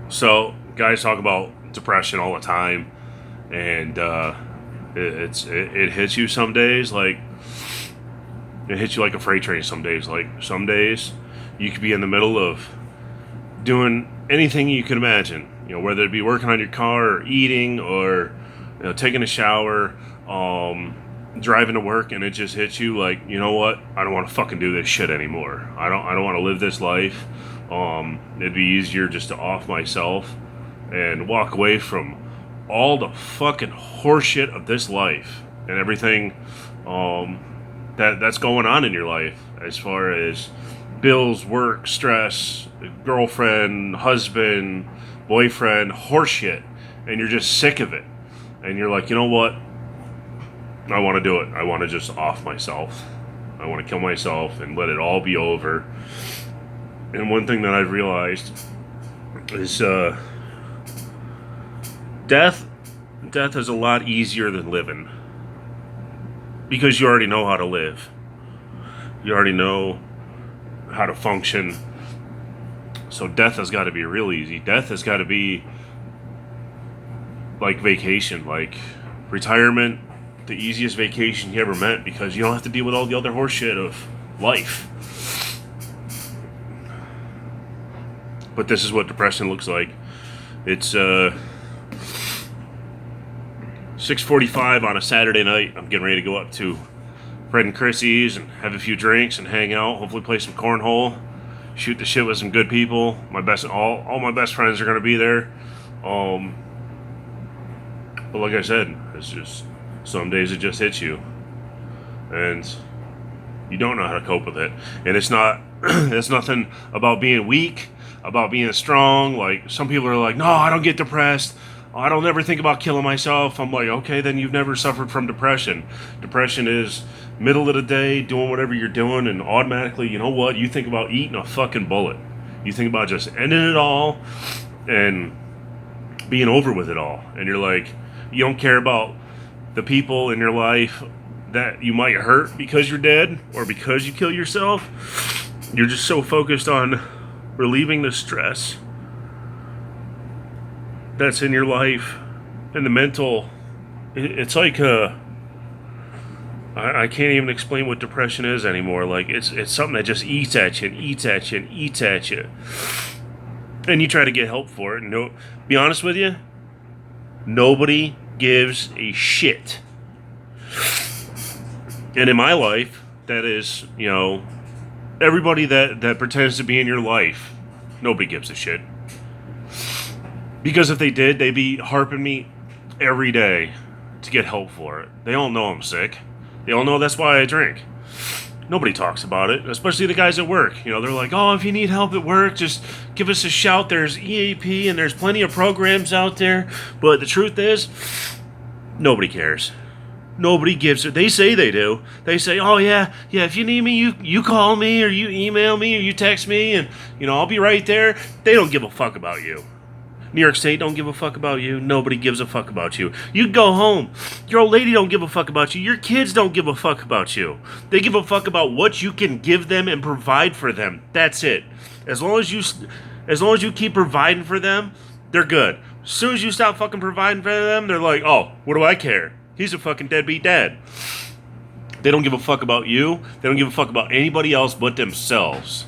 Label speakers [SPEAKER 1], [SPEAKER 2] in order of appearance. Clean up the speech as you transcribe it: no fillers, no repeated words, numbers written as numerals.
[SPEAKER 1] So guys talk about depression all the time, and it hits you some days like it hits you like a freight train. Some days, like some days, you could be in the middle of doing anything you can imagine. Whether it be working on your car or eating or taking a shower, driving to work, and it just hits you like, you know what? I don't want to fucking do this shit anymore. I don't want to live this life. It'd be easier just to off myself and walk away from all the fucking horseshit of this life and everything that's going on in your life as far as bills, work, stress, girlfriend, husband, boyfriend, horseshit, and you're just sick of it. And you're like, you know what? I want to do it. I want to just off myself. I want to kill myself and let it all be over. And one thing that I've realized is death. Death is a lot easier than living because you already know how to live. You already know how to function. So death has got to be real easy. Death has got to be like vacation, like retirement, the easiest vacation you ever met because you don't have to deal with all the other horseshit of life. But this is what depression looks like. It's 6:45 on a Saturday night. I'm getting ready to go up to Fred and Chrissy's and have a few drinks and hang out. Hopefully play some cornhole, shoot the shit with some good people. All my best friends are gonna be there. But like I said, it's just some days it just hits you, and you don't know how to cope with it. And it's not, it's nothing about being weak, about being strong. Like some people are like, no, I don't get depressed. I don't ever think about killing myself. I'm like, okay, then you've never suffered from depression. Depression is middle of the day, doing whatever you're doing, and automatically, you know what? You think about eating a fucking bullet. You think about just ending it all and being over with it all. And you're like, you don't care about the people in your life that you might hurt because you're dead or because you kill yourself. You're just so focused on relieving the stress that's in your life and the mental. It's like I can't even explain what depression is anymore. Like it's something that just eats at you and eats at you and eats at you, and you try to get help for it. And no, be honest with you, nobody gives a shit. And in my life, that is, everybody that pretends to be in your life, nobody gives a shit. Because if they did, they'd be harping me every day to get help for it. They all know I'm sick. They all know that's why I drink. Nobody talks about it, especially the guys at work. They're like, oh, if you need help at work, just give us a shout. There's EAP and there's plenty of programs out there. But the truth is, nobody cares. Nobody gives it. They say they do. They say, oh, yeah, if you need me, you call me or you email me or you text me and, I'll be right there. They don't give a fuck about you. New York State don't give a fuck about you. Nobody gives a fuck about you. You go home. Your old lady don't give a fuck about you. Your kids don't give a fuck about you. They give a fuck about what you can give them and provide for them. That's it. As long as you keep providing for them, they're good. As soon as you stop fucking providing for them, they're like, oh, what do I care? He's a fucking deadbeat dad. They don't give a fuck about you. They don't give a fuck about anybody else but themselves.